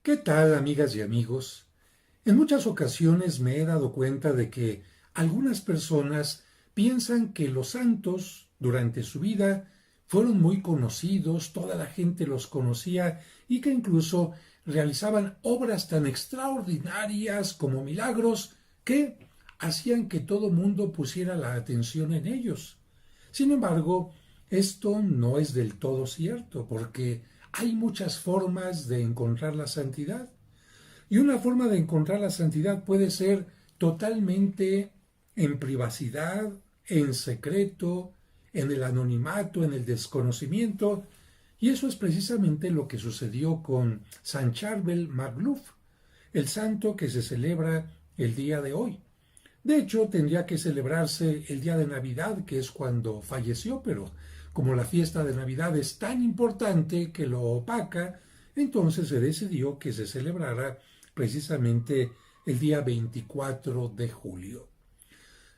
¿Qué tal, amigas y amigos? En muchas ocasiones me he dado cuenta de que algunas personas piensan que los santos durante su vida fueron muy conocidos, toda la gente los conocía y que incluso realizaban obras tan extraordinarias como milagros que hacían que todo mundo pusiera la atención en ellos. Sin embargo, esto no es del todo cierto, porque hay muchas formas de encontrar la santidad. Y una forma de encontrar la santidad puede ser totalmente en privacidad, en secreto, en el anonimato, en el desconocimiento. Y eso es precisamente lo que sucedió con San Charbel Magluf, el santo que se celebra el día de hoy. De hecho, tendría que celebrarse el día de Navidad, que es cuando falleció, pero como la fiesta de Navidad es tan importante que lo opaca, entonces se decidió que se celebrara precisamente el día 24 de julio.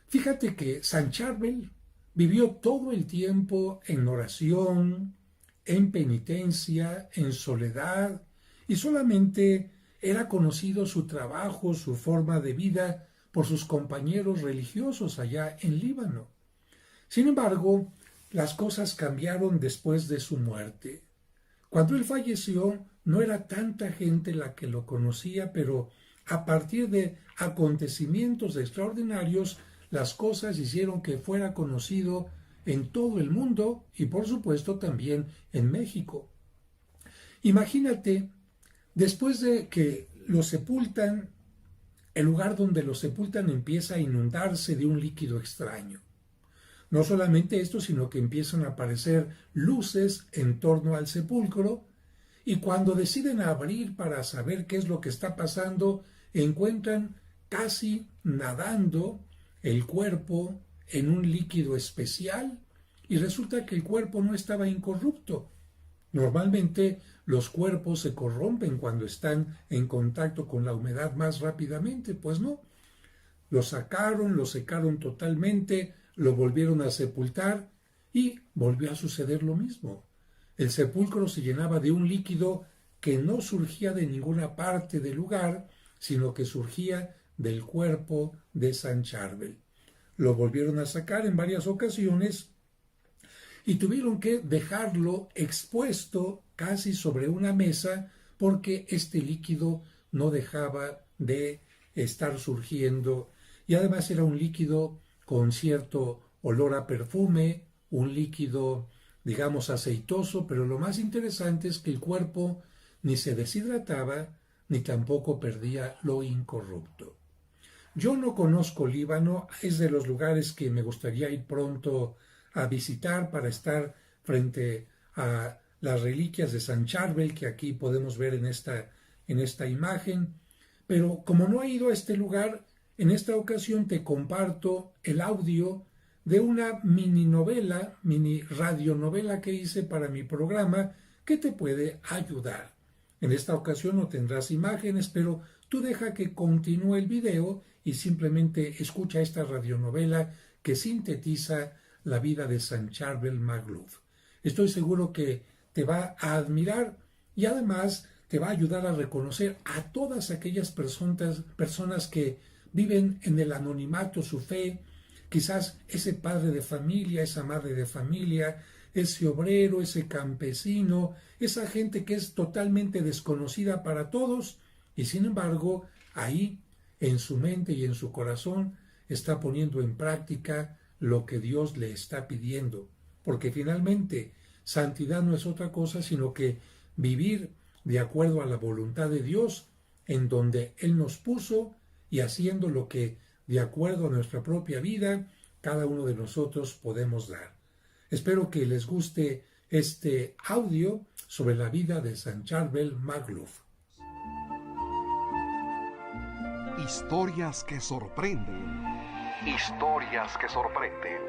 Fíjate que San Charbel vivió todo el tiempo en oración, en penitencia, en soledad, y solamente era conocido su trabajo, su forma de vida, por sus compañeros religiosos allá en Líbano. Sin embargo, las cosas cambiaron después de su muerte. Cuando él falleció, no era tanta gente la que lo conocía, pero a partir de acontecimientos extraordinarios, las cosas hicieron que fuera conocido en todo el mundo y por supuesto también en México. Imagínate, después de que lo sepultan, el lugar donde lo sepultan empieza a inundarse de un líquido extraño. No solamente esto, sino que empiezan a aparecer luces en torno al sepulcro y cuando deciden abrir para saber qué es lo que está pasando, encuentran casi nadando el cuerpo en un líquido especial y resulta que el cuerpo no estaba incorrupto. Normalmente los cuerpos se corrompen cuando están en contacto con la humedad más rápidamente, pues no. Lo sacaron, lo secaron totalmente, lo volvieron a sepultar y volvió a suceder lo mismo. El sepulcro se llenaba de un líquido que no surgía de ninguna parte del lugar, sino que surgía del cuerpo de San Charbel. Lo volvieron a sacar en varias ocasiones y tuvieron que dejarlo expuesto casi sobre una mesa porque este líquido no dejaba de estar surgiendo y además era un líquido con cierto olor a perfume, un líquido digamos aceitoso, pero lo más interesante es que el cuerpo ni se deshidrataba ni tampoco perdía lo incorrupto. Yo no conozco Líbano, es de los lugares que me gustaría ir pronto a visitar para estar frente a las reliquias de San Charbel que aquí podemos ver en esta imagen. Pero como no he ido a este lugar, en esta ocasión te comparto el audio de una mini novela, mini radionovela que hice para mi programa que te puede ayudar. En esta ocasión no tendrás imágenes, pero tú deja que continúe el video y simplemente escucha esta radionovela que sintetiza la vida de San Charbel Magluf. Estoy seguro que te va a admirar y además te va a ayudar a reconocer a todas aquellas personas que viven en el anonimato su fe, quizás ese padre de familia, esa madre de familia, ese obrero, ese campesino, esa gente que es totalmente desconocida para todos y sin embargo ahí en su mente y en su corazón está poniendo en práctica lo que Dios le está pidiendo, porque finalmente santidad no es otra cosa sino que vivir de acuerdo a la voluntad de Dios en donde Él nos puso y haciendo lo que de acuerdo a nuestra propia vida cada uno de nosotros podemos dar. Espero que les guste este audio sobre la vida de San Charbel Magluf. Historias que sorprenden. Historias que sorprenden.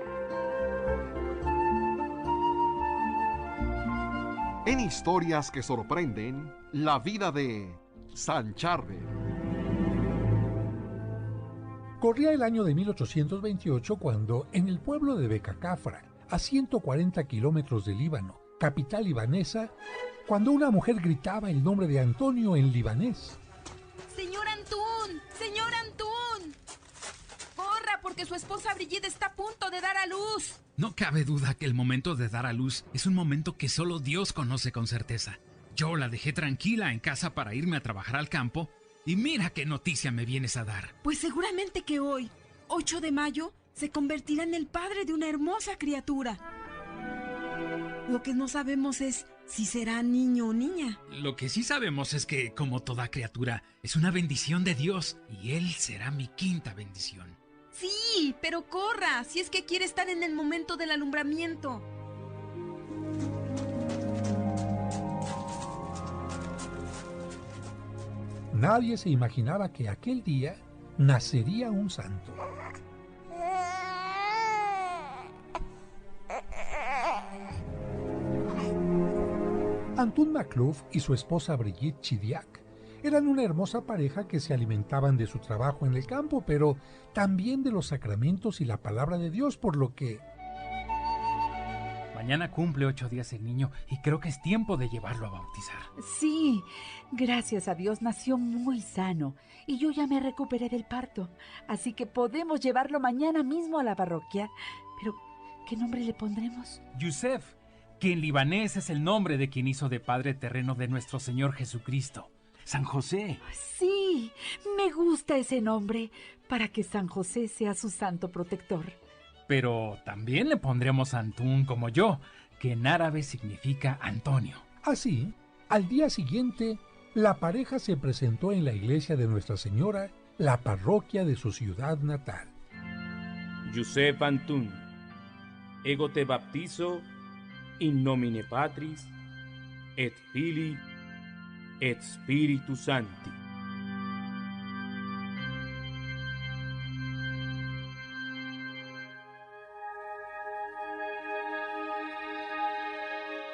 En Historias que sorprenden, la vida de San Charbel. Corría el año de 1828 cuando, en el pueblo de Becacafra, a 140 kilómetros de Líbano, capital libanesa, cuando una mujer gritaba el nombre de Antonio en libanés. ¡Señor Antún! ¡Señor Antún! ¡Corra, porque su esposa Brigitte está a punto de dar a luz! No cabe duda que el momento de dar a luz es un momento que solo Dios conoce con certeza. Yo la dejé tranquila en casa para irme a trabajar al campo y mira qué noticia me vienes a dar. Pues seguramente que hoy, 8 de mayo, se convertirá en el padre de una hermosa criatura. Lo que no sabemos es si será niño o niña. Lo que sí sabemos es que, como toda criatura, es una bendición de Dios y Él será mi quinta bendición. Sí, pero corra, si es que quiere estar en el momento del alumbramiento. Nadie se imaginaba que aquel día nacería un santo. Antún Macluf y su esposa Brigitte Chidiac eran una hermosa pareja que se alimentaban de su trabajo en el campo, pero también de los sacramentos y la palabra de Dios, por lo que... Mañana cumple 8 días el niño y creo que es tiempo de llevarlo a bautizar. Sí, gracias a Dios nació muy sano y yo ya me recuperé del parto, así que podemos llevarlo mañana mismo a la parroquia. Pero, ¿qué nombre le pondremos? Yusef, que en libanés es el nombre de quien hizo de padre terreno de nuestro Señor Jesucristo. San José. Sí, me gusta ese nombre, para que San José sea su santo protector. Pero también le pondremos Antún como yo, que en árabe significa Antonio. Así, al día siguiente, la pareja se presentó en la iglesia de Nuestra Señora, la parroquia de su ciudad natal. Yusef Antún, ego te baptizo in nomine Patris et Filii et Spiritus Sancti.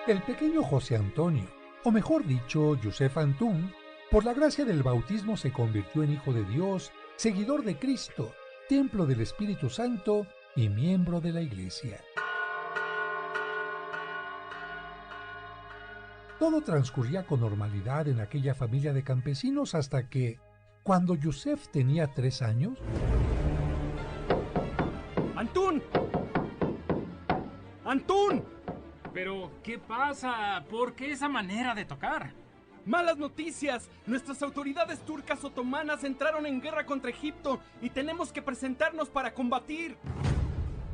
El pequeño José Antonio, o mejor dicho, Yusef Antún, por la gracia del bautismo se convirtió en hijo de Dios, seguidor de Cristo, templo del Espíritu Santo y miembro de la Iglesia. Todo transcurría con normalidad en aquella familia de campesinos hasta que, cuando Yusef tenía 3 años... ¡Antún! ¡Antún! Pero, ¿qué pasa? ¿Por qué esa manera de tocar? ¡Malas noticias! Nuestras autoridades turcas otomanas entraron en guerra contra Egipto y tenemos que presentarnos para combatir.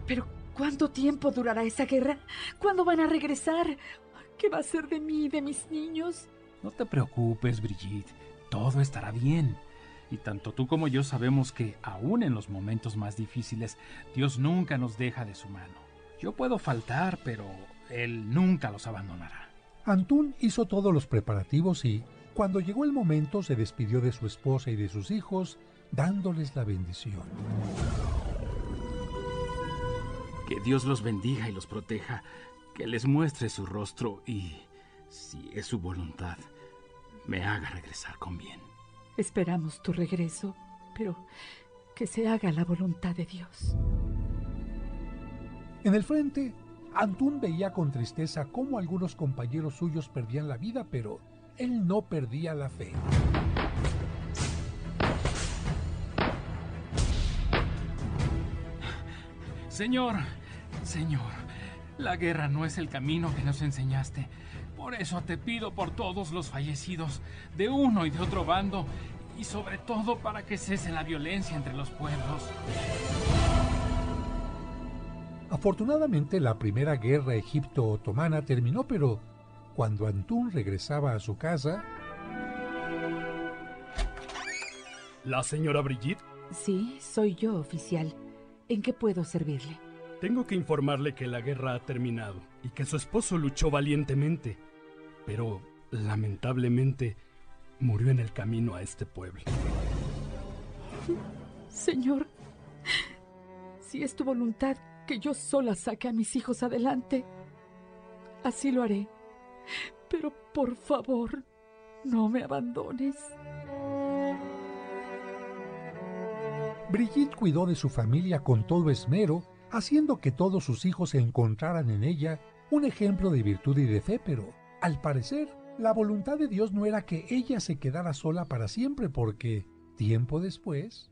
Pero, ¿cuánto tiempo durará esa guerra? ¿Cuándo van a regresar? ¿Qué va a ser de mí y de mis niños? No te preocupes, Brigitte. Todo estará bien. Y tanto tú como yo sabemos que, aún en los momentos más difíciles, Dios nunca nos deja de su mano. Yo puedo faltar, pero Él nunca los abandonará. Antún hizo todos los preparativos y, cuando llegó el momento, se despidió de su esposa y de sus hijos, dándoles la bendición. Que Dios los bendiga y los proteja, que les muestre su rostro y, si es su voluntad, me haga regresar con bien. Esperamos tu regreso, pero que se haga la voluntad de Dios. En el frente, Antún veía con tristeza cómo algunos compañeros suyos perdían la vida, pero él no perdía la fe. Señor, la guerra no es el camino que nos enseñaste. Por eso te pido por todos los fallecidos, de uno y de otro bando, y sobre todo para que cese la violencia entre los pueblos. Afortunadamente, la primera guerra egipto-otomana terminó, pero cuando Antún regresaba a su casa... ¿La señora Brigitte? Sí, soy yo, oficial. ¿En qué puedo servirle? Tengo que informarle que la guerra ha terminado y que su esposo luchó valientemente, pero lamentablemente murió en el camino a este pueblo. Señor, si es tu voluntad que yo sola saque a mis hijos adelante, así lo haré. Pero por favor, no me abandones. Brigitte cuidó de su familia con todo esmero, haciendo que todos sus hijos encontraran en ella un ejemplo de virtud y de fe, pero, al parecer, la voluntad de Dios no era que ella se quedara sola para siempre, porque, tiempo después...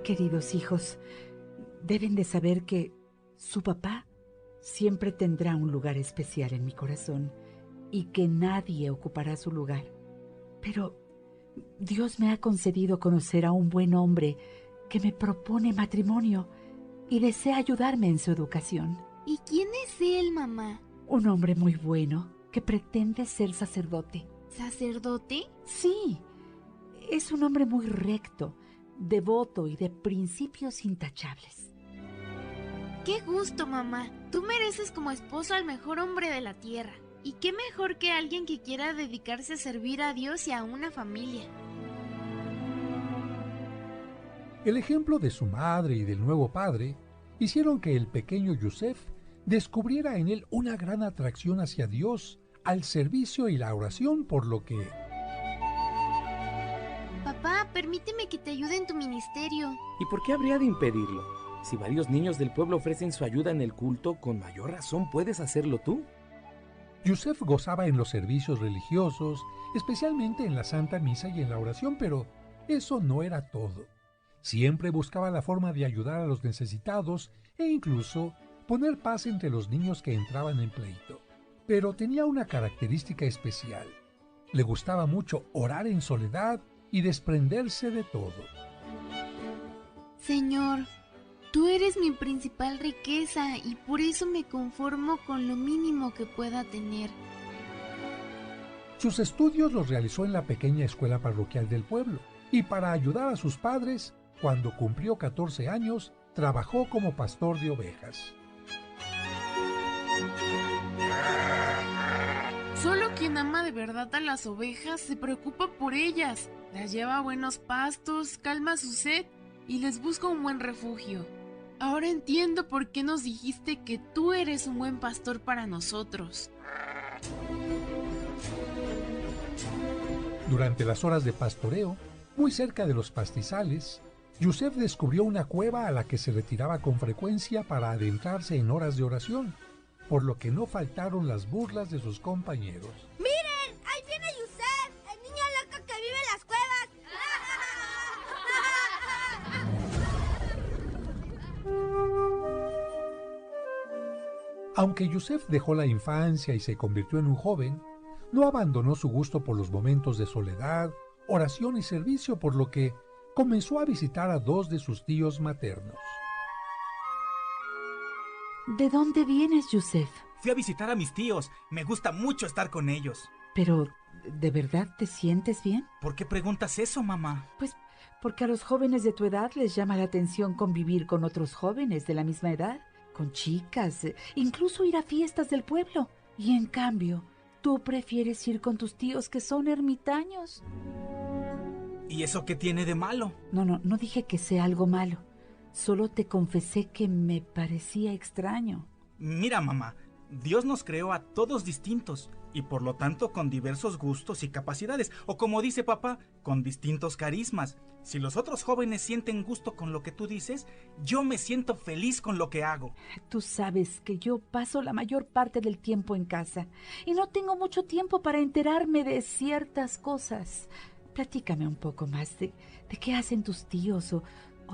Queridos hijos, deben de saber que su papá siempre tendrá un lugar especial en mi corazón y que nadie ocupará su lugar. Pero Dios me ha concedido conocer a un buen hombre que me propone matrimonio y desea ayudarme en su educación. ¿Y quién es él, mamá? Un hombre muy bueno que pretende ser sacerdote. ¿Sacerdote? Sí, es un hombre muy recto, devoto y de principios intachables. ¡Qué gusto, mamá! Tú mereces como esposo al mejor hombre de la tierra. Y qué mejor que alguien que quiera dedicarse a servir a Dios y a una familia. El ejemplo de su madre y del nuevo padre hicieron que el pequeño Yusef descubriera en él una gran atracción hacia Dios, al servicio y la oración, por lo que... Papá, permíteme que te ayude en tu ministerio. ¿Y por qué habría de impedirlo? Si varios niños del pueblo ofrecen su ayuda en el culto, con mayor razón puedes hacerlo tú. Yusef gozaba en los servicios religiosos, especialmente en la Santa Misa y en la oración, pero eso no era todo. Siempre buscaba la forma de ayudar a los necesitados e incluso poner paz entre los niños que entraban en pleito. Pero tenía una característica especial. Le gustaba mucho orar en soledad y desprenderse de todo. Señor, tú eres mi principal riqueza y por eso me conformo con lo mínimo que pueda tener. Sus estudios los realizó en la pequeña escuela parroquial del pueblo y para ayudar a sus padres, cuando cumplió 14 años, trabajó como pastor de ovejas. Solo quien ama de verdad a las ovejas se preocupa por ellas, las lleva a buenos pastos, calma su sed y les busca un buen refugio. Ahora entiendo por qué nos dijiste que tú eres un buen pastor para nosotros. Durante las horas de pastoreo, muy cerca de los pastizales, Yusef descubrió una cueva a la que se retiraba con frecuencia para adentrarse en horas de oración, por lo que no faltaron las burlas de sus compañeros. ¡Miren! ¡Ahí viene Yusef! ¡El niño loco que vive en las cuevas! Aunque Yusef dejó la infancia y se convirtió en un joven, no abandonó su gusto por los momentos de soledad, oración y servicio, por lo que comenzó a visitar a 2 de sus tíos maternos. ¿De dónde vienes, Yusef? Fui a visitar a mis tíos. Me gusta mucho estar con ellos. Pero, ¿de verdad te sientes bien? ¿Por qué preguntas eso, mamá? Pues porque a los jóvenes de tu edad les llama la atención convivir con otros jóvenes de la misma edad, con chicas, incluso ir a fiestas del pueblo. Y en cambio, tú prefieres ir con tus tíos que son ermitaños. ¿Y eso qué tiene de malo? No dije que sea algo malo. Solo te confesé que me parecía extraño. Mira, mamá, Dios nos creó a todos distintos y por lo tanto con diversos gustos y capacidades, o como dice papá, con distintos carismas. Si los otros jóvenes sienten gusto con lo que tú dices, yo me siento feliz con lo que hago. Tú sabes que yo paso la mayor parte del tiempo en casa y no tengo mucho tiempo para enterarme de ciertas cosas. Platícame un poco más de qué hacen tus tíos o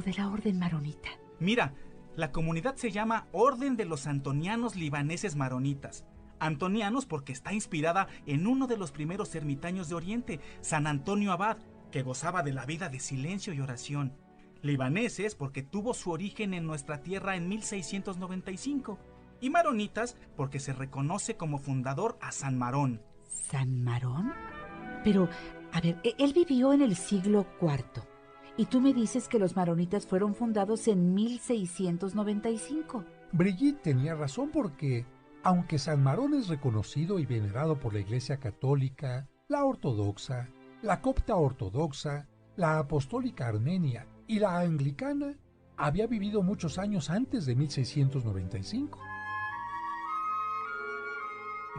de la orden maronita. Mira, la comunidad se llama Orden de los Antonianos Libaneses Maronitas. Antonianos porque está inspirada en uno de los primeros ermitaños de Oriente, San Antonio Abad, que gozaba de la vida de silencio y oración. Libaneses porque tuvo su origen en nuestra tierra en 1695. Y maronitas porque se reconoce como fundador a San Marón. ¿San Marón? Pero, a ver, él vivió en el siglo IV. Y tú me dices que los maronitas fueron fundados en 1695. Brigitte tenía razón porque, aunque San Marón es reconocido y venerado por la Iglesia Católica, la Ortodoxa, la Copta Ortodoxa, la Apostólica Armenia y la Anglicana, había vivido muchos años antes de 1695.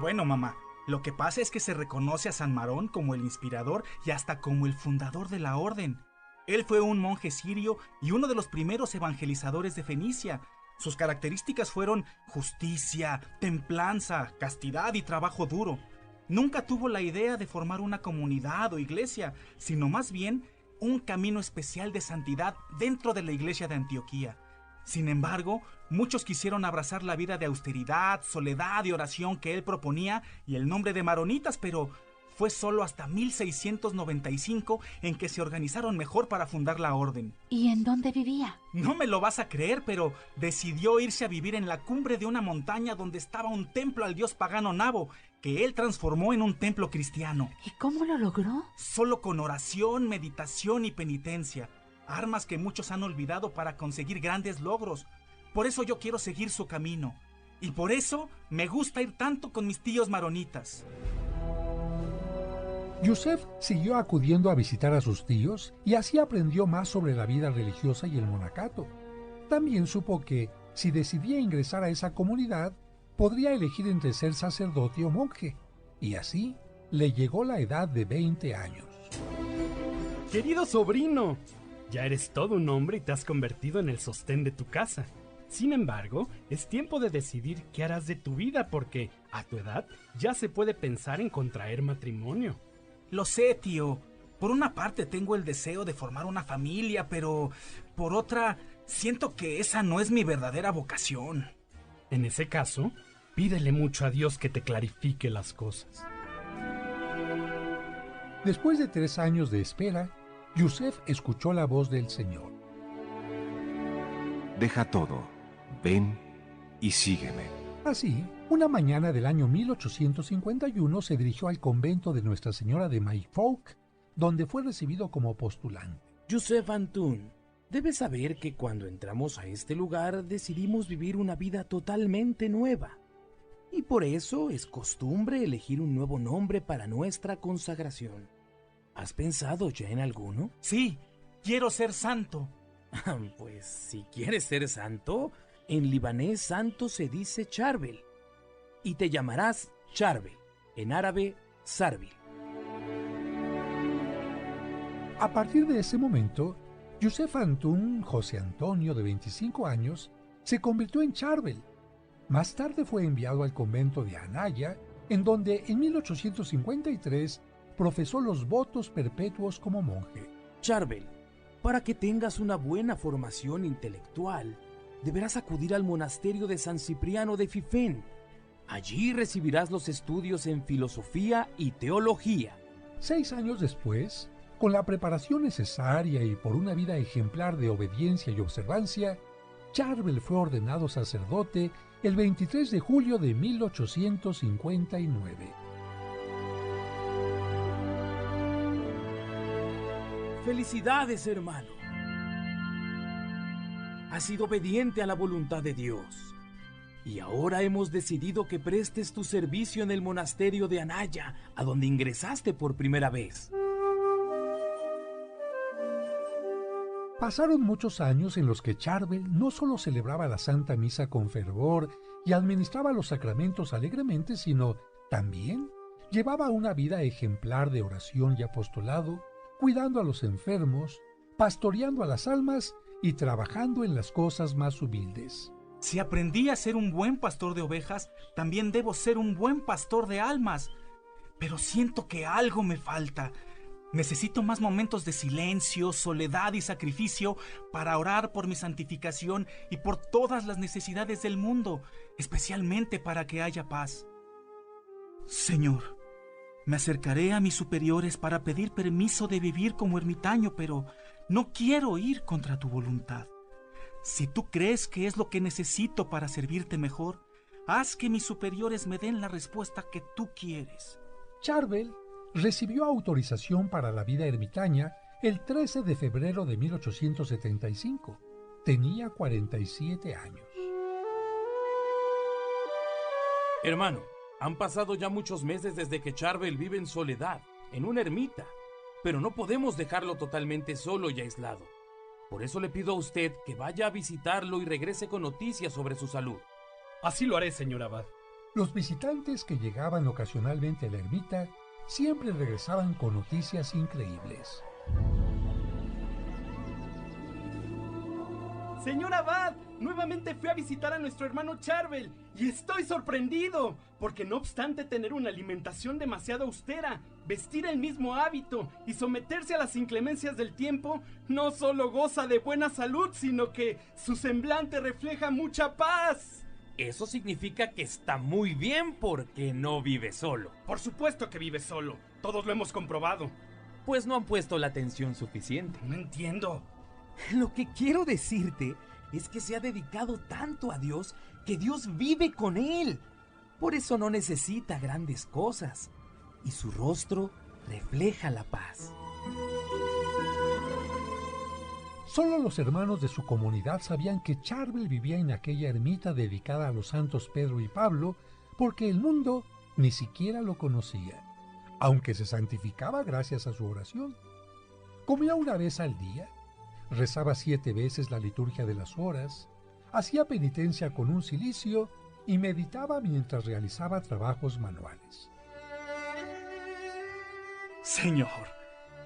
Bueno, mamá, lo que pasa es que se reconoce a San Marón como el inspirador y hasta como el fundador de la orden. Él fue un monje sirio y uno de los primeros evangelizadores de Fenicia. Sus características fueron justicia, templanza, castidad y trabajo duro. Nunca tuvo la idea de formar una comunidad o iglesia, sino más bien un camino especial de santidad dentro de la iglesia de Antioquía. Sin embargo, muchos quisieron abrazar la vida de austeridad, soledad y oración que él proponía y el nombre de maronitas, pero fue solo hasta 1695 en que se organizaron mejor para fundar la orden. ¿Y en dónde vivía? No me lo vas a creer, pero decidió irse a vivir en la cumbre de una montaña donde estaba un templo al dios pagano Nabo, que él transformó en un templo cristiano. ¿Y cómo lo logró? Solo con oración, meditación y penitencia, armas que muchos han olvidado para conseguir grandes logros. Por eso yo quiero seguir su camino, y por eso me gusta ir tanto con mis tíos maronitas. Yusef siguió acudiendo a visitar a sus tíos y así aprendió más sobre la vida religiosa y el monacato. También supo que, si decidía ingresar a esa comunidad, podría elegir entre ser sacerdote o monje, y así le llegó la edad de 20 años. Querido sobrino, ya eres todo un hombre y te has convertido en el sostén de tu casa. Sin embargo, es tiempo de decidir qué harás de tu vida porque, a tu edad, ya se puede pensar en contraer matrimonio. Lo sé, tío. Por una parte tengo el deseo de formar una familia, pero por otra, siento que esa no es mi verdadera vocación. En ese caso, pídele mucho a Dios que te clarifique las cosas. Después de 3 años de espera, Yusef escuchó la voz del Señor. Deja todo, ven y sígueme. Así, una mañana del año 1851 se dirigió al convento de Nuestra Señora de Mayfolk, donde fue recibido como postulante. Yusef Antun, debes saber que cuando entramos a este lugar decidimos vivir una vida totalmente nueva. Y por eso es costumbre elegir un nuevo nombre para nuestra consagración. ¿Has pensado ya en alguno? Sí, quiero ser santo. Pues si quieres ser santo, en libanés santo se dice Charbel. Y te llamarás Charbel, en árabe Sarbil. A partir de ese momento, Yusef Antun José Antonio, de 25 años, se convirtió en Charbel. Más tarde fue enviado al convento de Anaya, en donde en 1853 profesó los votos perpetuos como monje. Charbel, para que tengas una buena formación intelectual, deberás acudir al monasterio de San Cipriano de Fifén. Allí recibirás los estudios en filosofía y teología. 6 años después, con la preparación necesaria y por una vida ejemplar de obediencia y observancia, Charbel fue ordenado sacerdote el 23 de julio de 1859. ¡Felicidades, hermano! Has sido obediente a la voluntad de Dios. Y ahora hemos decidido que prestes tu servicio en el monasterio de Anaya, a donde ingresaste por primera vez. Pasaron muchos años en los que Charbel no solo celebraba la Santa Misa con fervor y administraba los sacramentos alegremente, sino también llevaba una vida ejemplar de oración y apostolado, cuidando a los enfermos, pastoreando a las almas y trabajando en las cosas más humildes. Si aprendí a ser un buen pastor de ovejas, también debo ser un buen pastor de almas. Pero siento que algo me falta. Necesito más momentos de silencio, soledad y sacrificio para orar por mi santificación y por todas las necesidades del mundo, especialmente para que haya paz. Señor, me acercaré a mis superiores para pedir permiso de vivir como ermitaño, pero no quiero ir contra tu voluntad. Si tú crees que es lo que necesito para servirte mejor, haz que mis superiores me den la respuesta que tú quieres. Charbel recibió autorización para la vida ermitaña el 13 de febrero de 1875. Tenía 47 años. Hermano, han pasado ya muchos meses desde que Charbel vive en soledad, en una ermita, pero no podemos dejarlo totalmente solo y aislado. Por eso le pido a usted que vaya a visitarlo y regrese con noticias sobre su salud. Así lo haré, señor abad. Los visitantes que llegaban ocasionalmente a la ermita siempre regresaban con noticias increíbles. Señor Abad, nuevamente fui a visitar a nuestro hermano Charvel y estoy sorprendido, porque no obstante tener una alimentación demasiado austera, vestir el mismo hábito y someterse a las inclemencias del tiempo, no solo goza de buena salud, sino que su semblante refleja mucha paz. Eso significa que está muy bien porque no vive solo. Por supuesto que vive solo, todos lo hemos comprobado. Pues no han puesto la atención suficiente. No entiendo. Lo que quiero decirte es que se ha dedicado tanto a Dios que Dios vive con él. Por eso no necesita grandes cosas. Y su rostro refleja la paz. Solo los hermanos de su comunidad sabían que Charvel vivía en aquella ermita dedicada a los santos Pedro y Pablo, porque el mundo ni siquiera lo conocía, aunque se santificaba gracias a su oración. Comía una vez al día, rezaba 7 veces la liturgia de las horas, hacía penitencia con un cilicio y meditaba mientras realizaba trabajos manuales. Señor,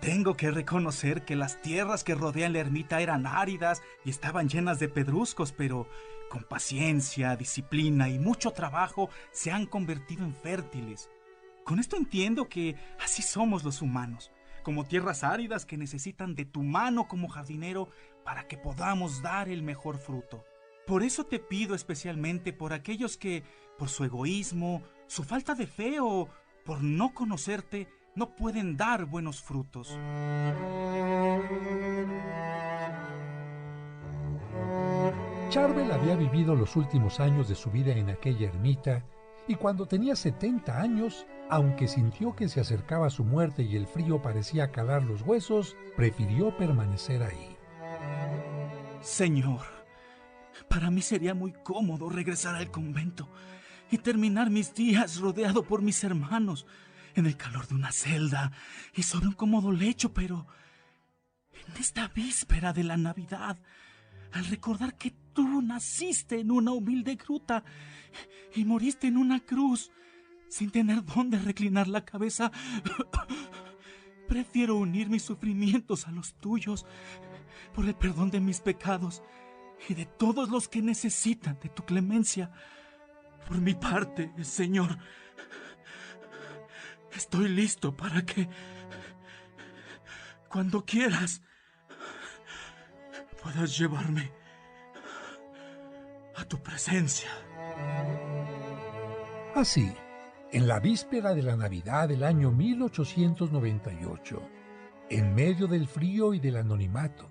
tengo que reconocer que las tierras que rodean la ermita eran áridas y estaban llenas de pedruscos, pero con paciencia, disciplina y mucho trabajo se han convertido en fértiles. Con esto entiendo que así somos los humanos, como tierras áridas que necesitan de tu mano como jardinero para que podamos dar el mejor fruto. Por eso te pido especialmente por aquellos que, por su egoísmo, su falta de fe o por no conocerte, no pueden dar buenos frutos. Charvel había vivido los últimos años de su vida en aquella ermita y cuando tenía 70 años, aunque sintió que se acercaba su muerte y el frío parecía calar los huesos, prefirió permanecer ahí. Señor, para mí sería muy cómodo regresar al convento y terminar mis días rodeado por mis hermanos, en el calor de una celda y sobre un cómodo lecho, pero en esta víspera de la Navidad, al recordar que tú naciste en una humilde gruta y moriste en una cruz, sin tener dónde reclinar la cabeza, prefiero unir mis sufrimientos a los tuyos por el perdón de mis pecados y de todos los que necesitan de tu clemencia. Por mi parte, Señor, estoy listo para que, cuando quieras, puedas llevarme a tu presencia. Así, en la víspera de la Navidad del año 1898, en medio del frío y del anonimato,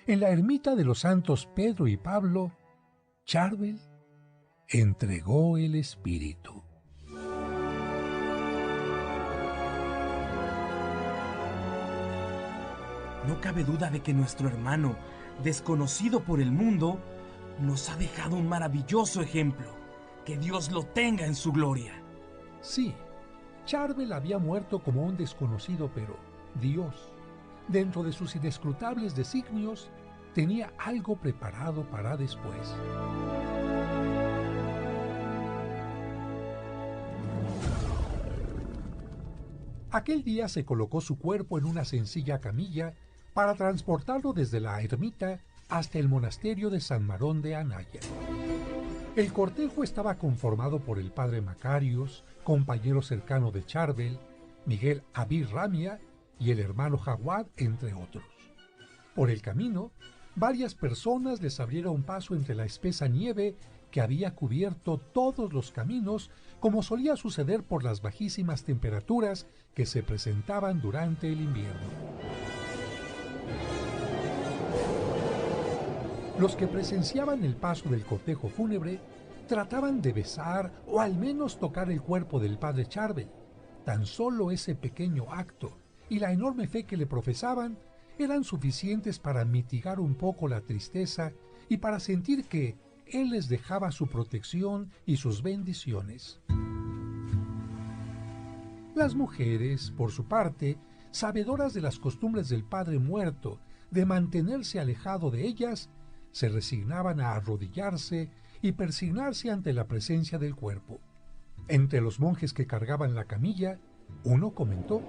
en la ermita de los santos Pedro y Pablo, Charvel entregó el espíritu. No cabe duda de que nuestro hermano, desconocido por el mundo, nos ha dejado un maravilloso ejemplo. Que Dios lo tenga en su gloria. Sí, Charvel había muerto como un desconocido, pero Dios, dentro de sus inescrutables designios, tenía algo preparado para después. Aquel día se colocó su cuerpo en una sencilla camilla para transportarlo desde la ermita hasta el monasterio de San Marón de Anaya. El cortejo estaba conformado por el padre Macarios, compañero cercano de Charvel, Miguel Abir Ramia y el hermano Jawad, entre otros. Por el camino, varias personas les abrieron paso entre la espesa nieve que había cubierto todos los caminos, como solía suceder por las bajísimas temperaturas que se presentaban durante el invierno. Los que presenciaban el paso del cortejo fúnebre trataban de besar o al menos tocar el cuerpo del padre Charvel. Tan solo ese pequeño acto y la enorme fe que le profesaban eran suficientes para mitigar un poco la tristeza y para sentir que él les dejaba su protección y sus bendiciones. Las mujeres, por su parte, sabedoras de las costumbres del padre muerto, de mantenerse alejado de ellas, se resignaban a arrodillarse y persignarse ante la presencia del cuerpo. Entre los monjes que cargaban la camilla, uno comentó: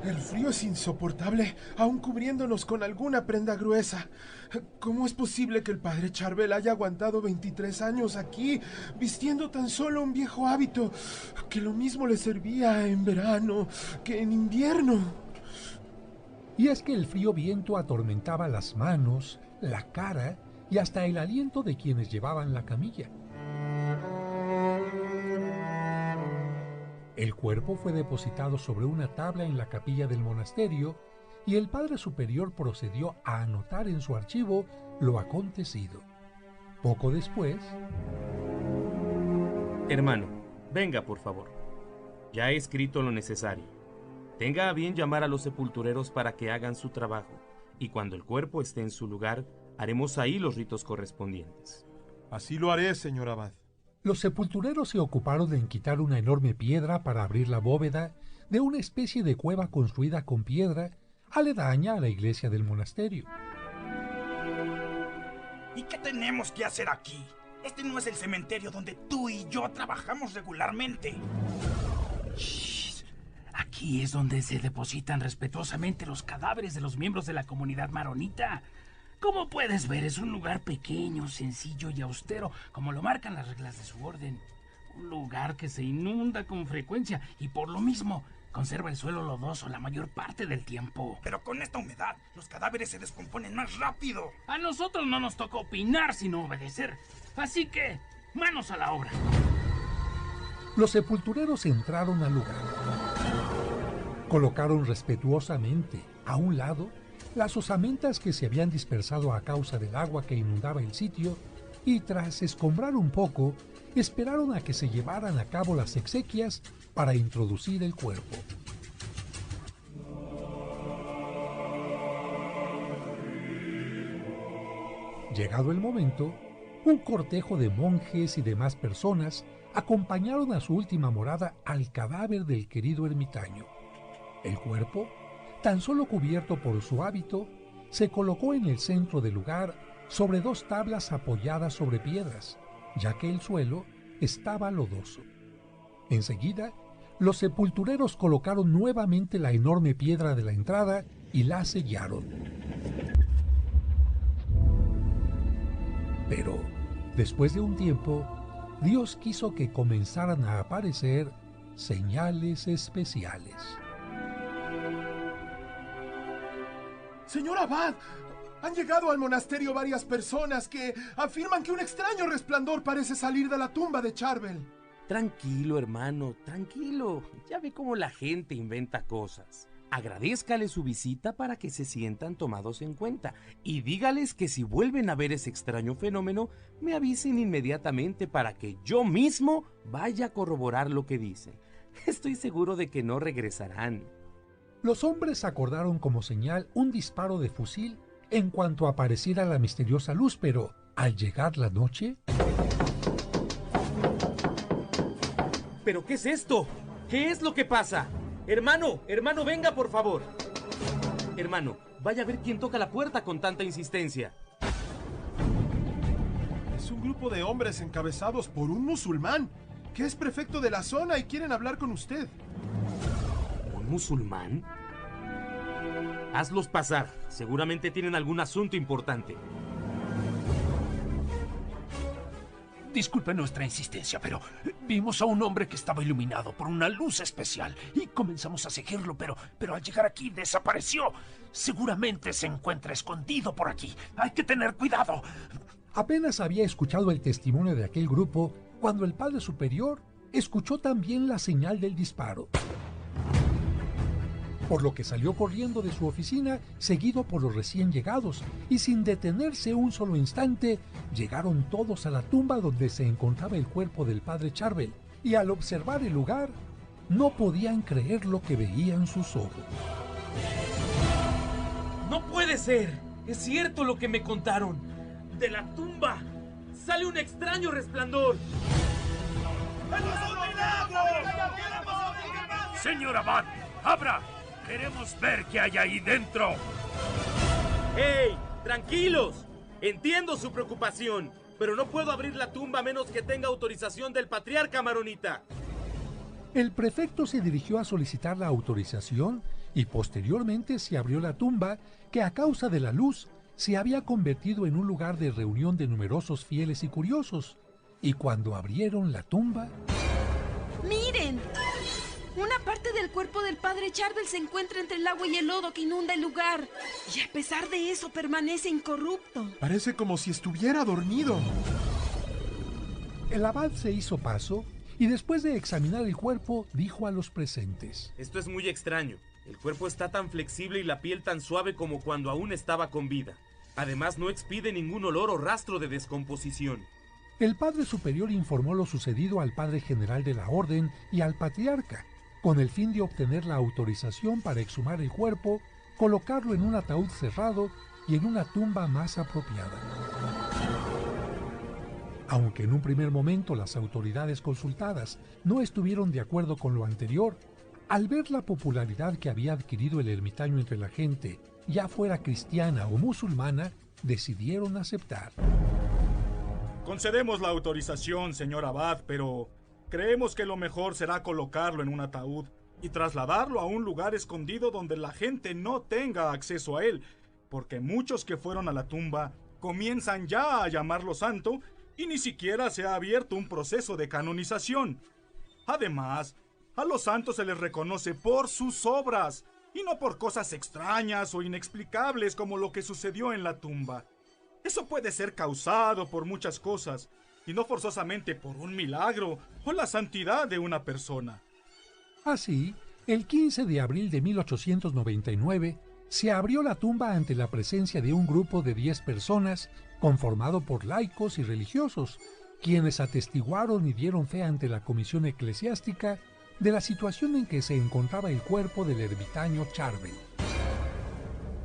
El frío es insoportable, aun cubriéndonos con alguna prenda gruesa. ¿Cómo es posible que el padre Charbel haya aguantado 23 años aquí, vistiendo tan solo un viejo hábito, que lo mismo le servía en verano que en invierno? Y es que el frío viento atormentaba las manos, la cara y hasta el aliento de quienes llevaban la camilla. El cuerpo fue depositado sobre una tabla en la capilla del monasterio y el padre superior procedió a anotar en su archivo lo acontecido. Poco después... Hermano, venga por favor. Ya he escrito lo necesario. Tenga a bien llamar a los sepultureros para que hagan su trabajo, y cuando el cuerpo esté en su lugar, haremos ahí los ritos correspondientes. Así lo haré, señor abad. Los sepultureros se ocuparon en quitar una enorme piedra para abrir la bóveda de una especie de cueva construida con piedra aledaña a la iglesia del monasterio. ¿Y qué tenemos que hacer aquí? Este no es el cementerio donde tú y yo trabajamos regularmente. Shh. Aquí es donde se depositan respetuosamente los cadáveres de los miembros de la comunidad maronita. Como puedes ver, es un lugar pequeño, sencillo y austero, como lo marcan las reglas de su orden. Un lugar que se inunda con frecuencia y por lo mismo conserva el suelo lodoso la mayor parte del tiempo. Pero con esta humedad, los cadáveres se descomponen más rápido. A nosotros no nos toca opinar sino obedecer. Así que, manos a la obra. Los sepultureros entraron al lugar. Colocaron respetuosamente a un lado las osamentas que se habían dispersado a causa del agua que inundaba el sitio y tras escombrar un poco, esperaron a que se llevaran a cabo las exequias para introducir el cuerpo. Llegado el momento, un cortejo de monjes y demás personas acompañaron a su última morada al cadáver del querido ermitaño. El cuerpo, tan solo cubierto por su hábito, se colocó en el centro del lugar sobre dos tablas apoyadas sobre piedras, ya que el suelo estaba lodoso. Enseguida, los sepultureros colocaron nuevamente la enorme piedra de la entrada y la sellaron. Pero, después de un tiempo, Dios quiso que comenzaran a aparecer señales especiales. Señor abad, han llegado al monasterio varias personas que afirman que un extraño resplandor parece salir de la tumba de Charbel. Tranquilo, hermano, tranquilo. Ya ve cómo la gente inventa cosas. Agradézcale su visita para que se sientan tomados en cuenta y dígales que si vuelven a ver ese extraño fenómeno, me avisen inmediatamente para que yo mismo vaya a corroborar lo que dicen. Estoy seguro de que no regresarán. Los hombres acordaron como señal un disparo de fusil en cuanto apareciera la misteriosa luz, pero al llegar la noche... ¿Pero qué es esto? ¿Qué es lo que pasa? Hermano, venga por favor. Hermano, vaya a ver quién toca la puerta con tanta insistencia. Es un grupo de hombres encabezados por un musulmán, que es prefecto de la zona y quieren hablar con usted. ¿Un musulmán? Hazlos pasar. Seguramente tienen algún asunto importante. Disculpe nuestra insistencia, pero vimos a un hombre que estaba iluminado por una luz especial y comenzamos a seguirlo, pero al llegar aquí desapareció. Seguramente se encuentra escondido por aquí. Hay que tener cuidado. Apenas había escuchado el testimonio de aquel grupo cuando el padre superior escuchó también la señal del disparo, por lo que salió corriendo de su oficina seguido por los recién llegados y sin detenerse un solo instante llegaron todos a la tumba donde se encontraba el cuerpo del padre Charbel y al observar el lugar no podían creer lo que veían sus ojos. ¡No puede ser! Es cierto lo que me contaron. De la tumba sale un extraño resplandor. Señor abad, abra. Queremos ver qué hay ahí dentro. ¡Hey! ¡Tranquilos! Entiendo su preocupación, pero no puedo abrir la tumba a menos que tenga autorización del patriarca maronita. El prefecto se dirigió a solicitar la autorización y posteriormente se abrió la tumba que a causa de la luz se había convertido en un lugar de reunión de numerosos fieles y curiosos. Y cuando abrieron la tumba... ¡Miren! Una parte del cuerpo del padre Charbel se encuentra entre el agua y el lodo que inunda el lugar. Y a pesar de eso permanece incorrupto. Parece como si estuviera dormido. El abad se hizo paso y después de examinar el cuerpo dijo a los presentes: Esto es muy extraño. El cuerpo está tan flexible y la piel tan suave como cuando aún estaba con vida. Además, no expide ningún olor o rastro de descomposición. El padre superior informó lo sucedido al padre general de la orden y al patriarca, con el fin de obtener la autorización para exhumar el cuerpo, colocarlo en un ataúd cerrado y en una tumba más apropiada. Aunque en un primer momento las autoridades consultadas no estuvieron de acuerdo con lo anterior, al ver la popularidad que había adquirido el ermitaño entre la gente, ya fuera cristiana o musulmana, decidieron aceptar. Concedemos la autorización, señor abad, pero creemos que lo mejor será colocarlo en un ataúd y trasladarlo a un lugar escondido donde la gente no tenga acceso a él, porque muchos que fueron a la tumba comienzan ya a llamarlo santo y ni siquiera se ha abierto un proceso de canonización. Además, a los santos se les reconoce por sus obras y no por cosas extrañas o inexplicables como lo que sucedió en la tumba. Eso puede ser causado por muchas cosas, y no forzosamente por un milagro o la santidad de una persona. Así, el 15 de abril de 1899, se abrió la tumba ante la presencia de un grupo de 10 personas, conformado por laicos y religiosos, quienes atestiguaron y dieron fe ante la comisión eclesiástica de la situación en que se encontraba el cuerpo del ermitaño Charbel.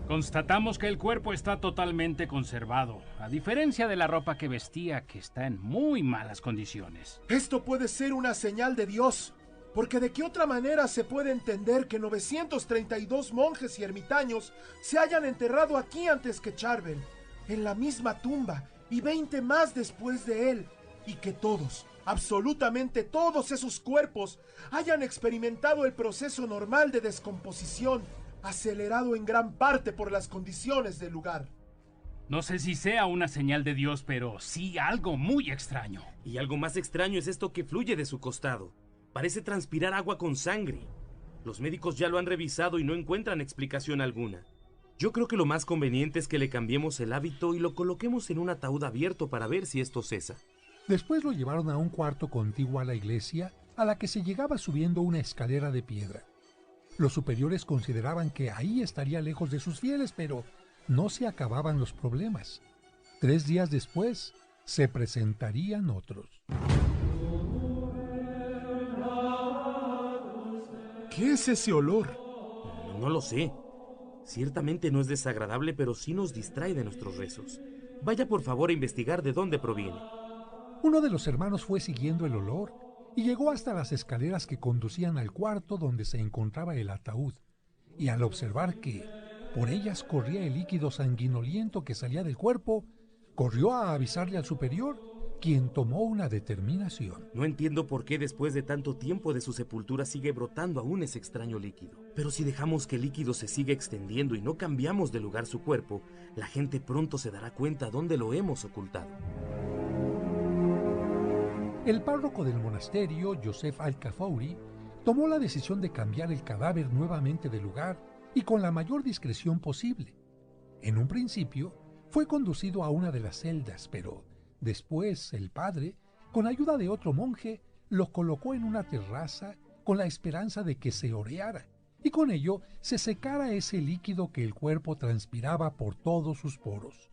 Constatamos que el cuerpo está totalmente conservado, a diferencia de la ropa que vestía, que está en muy malas condiciones. Esto puede ser una señal de Dios, porque ¿de qué otra manera se puede entender que 932 monjes y ermitaños se hayan enterrado aquí antes que Charbel, en la misma tumba, y 20 más después de él, y que todos, absolutamente todos esos cuerpos, hayan experimentado el proceso normal de descomposición, acelerado en gran parte por las condiciones del lugar? No sé si sea una señal de Dios, pero sí algo muy extraño. Y algo más extraño es esto que fluye de su costado. Parece transpirar agua con sangre. Los médicos ya lo han revisado y no encuentran explicación alguna. Yo creo que lo más conveniente es que le cambiemos el hábito y lo coloquemos en un ataúd abierto para ver si esto cesa. Después lo llevaron a un cuarto contiguo a la iglesia, a la que se llegaba subiendo una escalera de piedra. Los superiores consideraban que ahí estaría lejos de sus fieles, pero no se acababan los problemas. 3 días después, se presentarían otros. ¿Qué es ese olor? No lo sé. Ciertamente no es desagradable, pero sí nos distrae de nuestros rezos. Vaya por favor a investigar de dónde proviene. Uno de los hermanos fue siguiendo el olor y llegó hasta las escaleras que conducían al cuarto donde se encontraba el ataúd, y al observar que por ellas corría el líquido sanguinoliento que salía del cuerpo, corrió a avisarle al superior, quien tomó una determinación. No entiendo por qué después de tanto tiempo de su sepultura sigue brotando aún ese extraño líquido. Pero si dejamos que el líquido se siga extendiendo y no cambiamos de lugar su cuerpo, la gente pronto se dará cuenta dónde lo hemos ocultado. El párroco del monasterio, Joseph Al-Kafouri, tomó la decisión de cambiar el cadáver nuevamente de lugar y con la mayor discreción posible. En un principio, fue conducido a una de las celdas, pero después el padre, con ayuda de otro monje, lo colocó en una terraza con la esperanza de que se oreara y con ello se secara ese líquido que el cuerpo transpiraba por todos sus poros.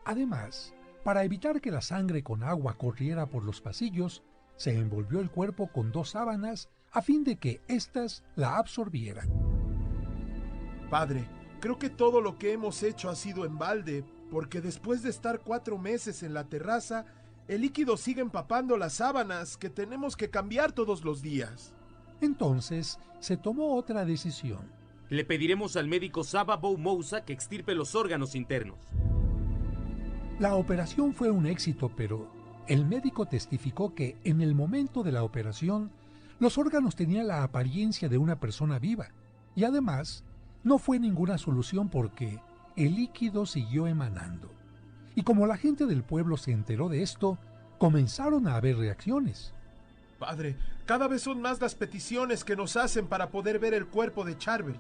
Además, para evitar que la sangre con agua corriera por los pasillos, se envolvió el cuerpo con 2 sábanas a fin de que éstas la absorbieran. Padre, creo que todo lo que hemos hecho ha sido en balde, porque después de estar 4 meses en la terraza, el líquido sigue empapando las sábanas que tenemos que cambiar todos los días. Entonces, se tomó otra decisión. Le pediremos al médico Saba Bou Moussa que extirpe los órganos internos. La operación fue un éxito, pero el médico testificó que en el momento de la operación, los órganos tenían la apariencia de una persona viva, y además, no fue ninguna solución porque el líquido siguió emanando. Y como la gente del pueblo se enteró de esto, comenzaron a haber reacciones. Padre, cada vez son más las peticiones que nos hacen para poder ver el cuerpo de Charbel.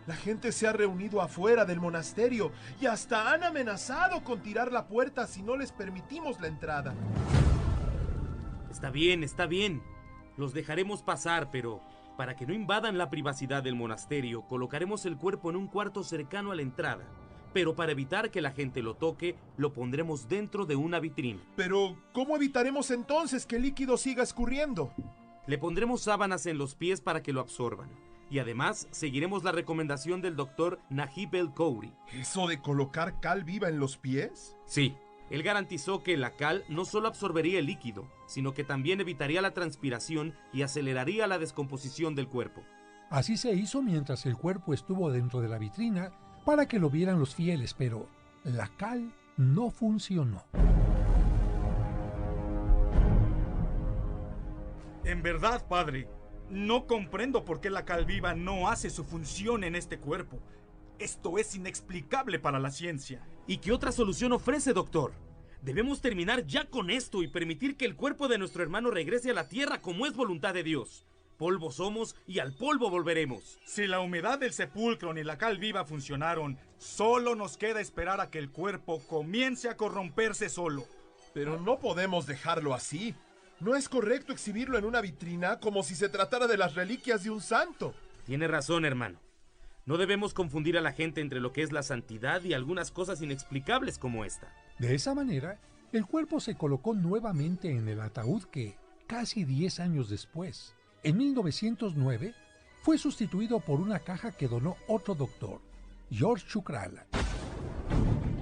La gente se ha reunido afuera del monasterio y hasta han amenazado con tirar la puerta si no les permitimos la entrada. Está bien. Los dejaremos pasar, pero para que no invadan la privacidad del monasterio, colocaremos el cuerpo en un cuarto cercano a la entrada. Pero para evitar que la gente lo toque, lo pondremos dentro de una vitrina. Pero, ¿cómo evitaremos entonces que el líquido siga escurriendo? Le pondremos sábanas en los pies para que lo absorban. Y además, seguiremos la recomendación del doctor Najib el-Khouri. ¿Eso de colocar cal viva en los pies? Sí. Él garantizó que la cal no solo absorbería el líquido, sino que también evitaría la transpiración y aceleraría la descomposición del cuerpo. Así se hizo mientras el cuerpo estuvo dentro de la vitrina para que lo vieran los fieles, pero la cal no funcionó. En verdad, padre, no comprendo por qué la cal viva no hace su función en este cuerpo. Esto es inexplicable para la ciencia. ¿Y qué otra solución ofrece, doctor? Debemos terminar ya con esto y permitir que el cuerpo de nuestro hermano regrese a la tierra como es voluntad de Dios. Polvo somos y al polvo volveremos. Si la humedad del sepulcro ni la cal viva funcionaron, solo nos queda esperar a que el cuerpo comience a corromperse solo. Pero no podemos dejarlo así. No es correcto exhibirlo en una vitrina como si se tratara de las reliquias de un santo. Tiene razón, hermano. No debemos confundir a la gente entre lo que es la santidad y algunas cosas inexplicables como esta. De esa manera, el cuerpo se colocó nuevamente en el ataúd que, casi 10 años después, en 1909, fue sustituido por una caja que donó otro doctor, George Chukrala.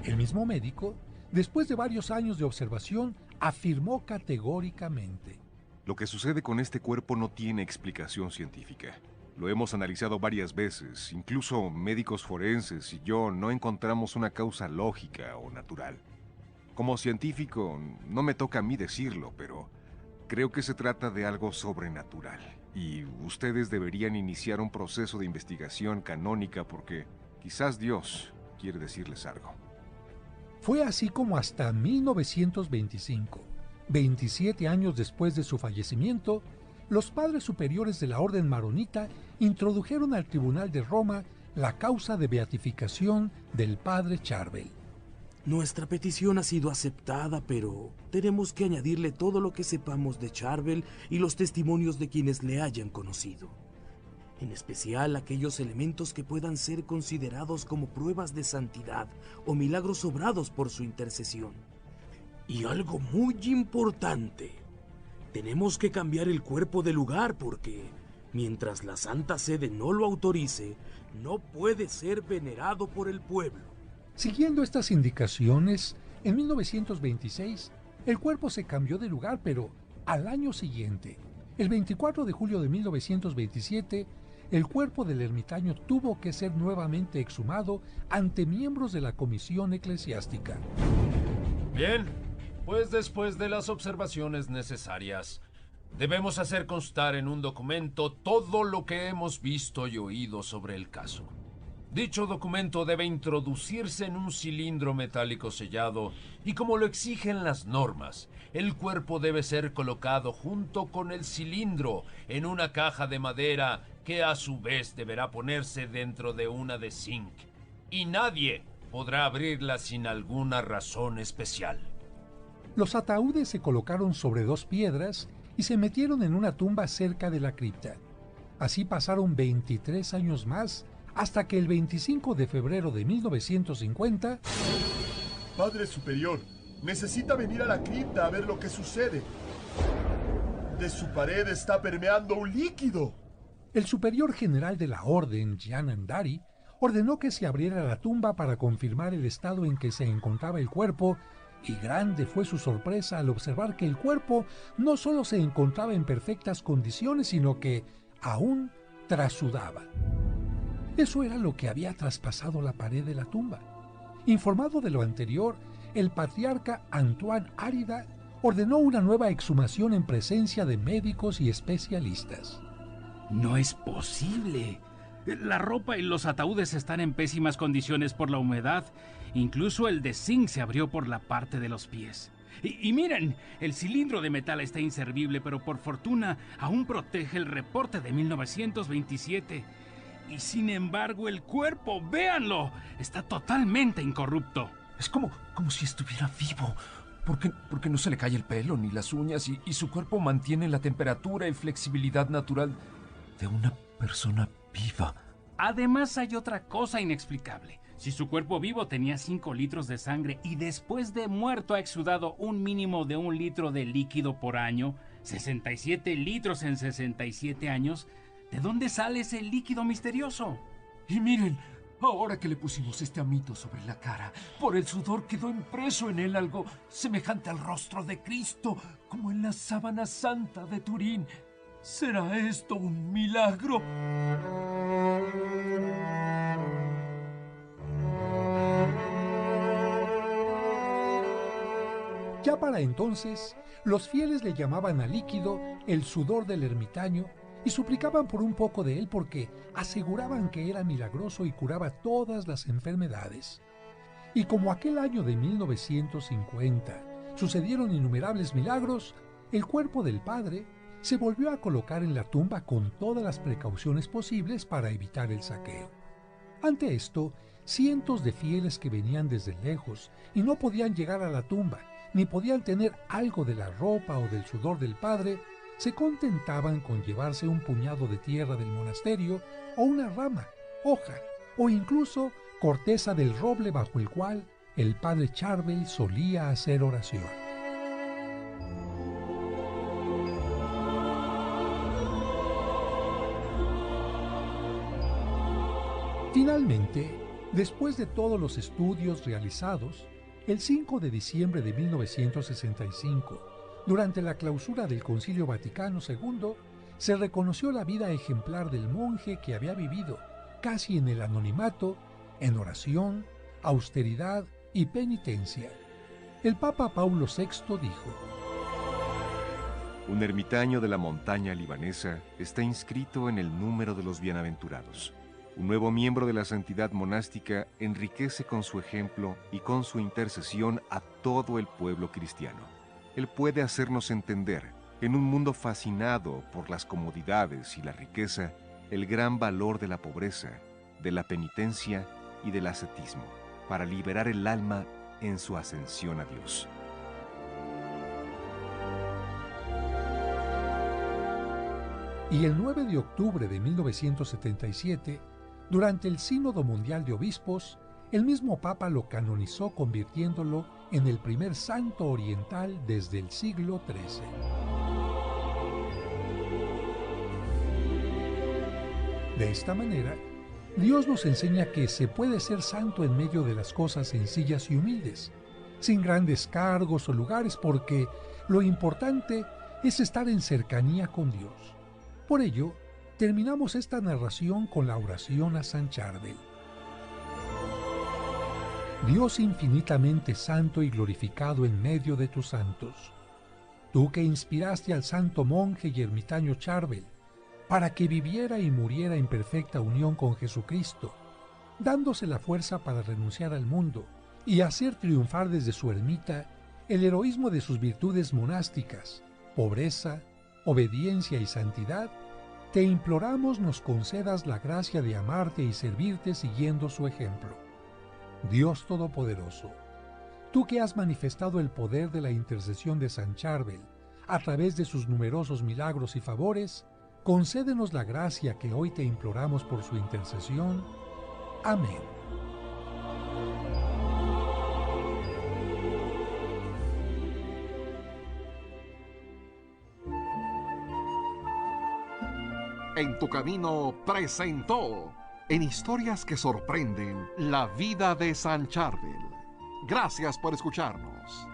El mismo médico, después de varios años de observación, afirmó categóricamente: lo que sucede con este cuerpo no tiene explicación científica. Lo hemos analizado varias veces, incluso médicos forenses y yo no encontramos una causa lógica o natural. Como científico, no me toca a mí decirlo, pero creo que se trata de algo sobrenatural. Y ustedes deberían iniciar un proceso de investigación canónica porque quizás Dios quiere decirles algo. Fue así como hasta 1925, 27 años después de su fallecimiento, los padres superiores de la Orden Maronita introdujeron al Tribunal de Roma la causa de beatificación del padre Charbel. Nuestra petición ha sido aceptada, pero tenemos que añadirle todo lo que sepamos de Charbel y los testimonios de quienes le hayan conocido. En especial aquellos elementos que puedan ser considerados como pruebas de santidad o milagros obrados por su intercesión. Y algo muy importante: tenemos que cambiar el cuerpo de lugar porque, mientras la Santa Sede no lo autorice, no puede ser venerado por el pueblo. Siguiendo estas indicaciones, en 1926, el cuerpo se cambió de lugar, pero al año siguiente, el 24 de julio de 1927, el cuerpo del ermitaño tuvo que ser nuevamente exhumado ante miembros de la comisión eclesiástica. Bien, pues después de las observaciones necesarias, debemos hacer constar en un documento todo lo que hemos visto y oído sobre el caso. Dicho documento debe introducirse en un cilindro metálico sellado y, como lo exigen las normas, el cuerpo debe ser colocado junto con el cilindro en una caja de madera que a su vez deberá ponerse dentro de una de zinc, y nadie podrá abrirla sin alguna razón especial. Los ataúdes se colocaron sobre 2 piedras y se metieron en una tumba cerca de la cripta. Así pasaron 23 años más, hasta que el 25 de febrero de 1950... Padre Superior, necesita venir a la cripta a ver lo que sucede. De su pared está permeando un líquido. El superior general de la orden, Gian Andari, ordenó que se abriera la tumba para confirmar el estado en que se encontraba el cuerpo, y grande fue su sorpresa al observar que el cuerpo no solo se encontraba en perfectas condiciones, sino que aún trasudaba. Eso era lo que había traspasado la pared de la tumba. Informado de lo anterior, el patriarca Antoine Arida ordenó una nueva exhumación en presencia de médicos y especialistas. No es posible. La ropa y los ataúdes están en pésimas condiciones por la humedad. Incluso el de zinc se abrió por la parte de los pies. Y miren, el cilindro de metal está inservible, pero por fortuna aún protege el reporte de 1927. Y sin embargo el cuerpo, véanlo, está totalmente incorrupto. Es como si estuviera vivo. Porque no se le cae el pelo ni las uñas y su cuerpo mantiene la temperatura y flexibilidad natural de una persona viva. Además hay otra cosa inexplicable. Si su cuerpo vivo tenía 5 litros de sangre y después de muerto ha exudado un mínimo de 1 litro de líquido por año, 67 litros en 67 años, ¿de dónde sale ese líquido misterioso? Y miren, ahora que le pusimos este amito sobre la cara, por el sudor quedó impreso en él algo semejante al rostro de Cristo, como en la sábana santa de Turín. ¿Será esto un milagro? Ya para entonces, los fieles le llamaban al líquido el sudor del ermitaño y suplicaban por un poco de él porque aseguraban que era milagroso y curaba todas las enfermedades. Y como aquel año de 1950 sucedieron innumerables milagros, el cuerpo del padre se volvió a colocar en la tumba con todas las precauciones posibles para evitar el saqueo. Ante esto, cientos de fieles que venían desde lejos y no podían llegar a la tumba, ni podían tener algo de la ropa o del sudor del padre, se contentaban con llevarse un puñado de tierra del monasterio o una rama, hoja o incluso corteza del roble bajo el cual el padre Charbel solía hacer oración. Finalmente, después de todos los estudios realizados, el 5 de diciembre de 1965, durante la clausura del Concilio Vaticano II, se reconoció la vida ejemplar del monje que había vivido, casi en el anonimato, en oración, austeridad y penitencia. El Papa Paulo VI dijo: Un ermitaño de la montaña libanesa está inscrito en el número de los bienaventurados. Un nuevo miembro de la santidad monástica enriquece con su ejemplo y con su intercesión a todo el pueblo cristiano. Él puede hacernos entender, en un mundo fascinado por las comodidades y la riqueza, el gran valor de la pobreza, de la penitencia y del ascetismo, para liberar el alma en su ascensión a Dios. Y el 9 de octubre de 1977, durante el Sínodo Mundial de Obispos, el mismo Papa lo canonizó convirtiéndolo en el primer santo oriental desde el siglo XIII. De esta manera, Dios nos enseña que se puede ser santo en medio de las cosas sencillas y humildes, sin grandes cargos o lugares, porque lo importante es estar en cercanía con Dios. Por ello, terminamos esta narración con la oración a San Charbel. Dios infinitamente santo y glorificado en medio de tus santos, tú que inspiraste al santo monje y ermitaño Charbel para que viviera y muriera en perfecta unión con Jesucristo, dándose la fuerza para renunciar al mundo y hacer triunfar desde su ermita el heroísmo de sus virtudes monásticas, pobreza, obediencia y santidad, te imploramos nos concedas la gracia de amarte y servirte siguiendo su ejemplo. Dios Todopoderoso, tú que has manifestado el poder de la intercesión de San Charbel a través de sus numerosos milagros y favores, concédenos la gracia que hoy te imploramos por su intercesión. Amén. En tu camino presentó En Historias que Sorprenden, la vida de San Charbel. Gracias por escucharnos.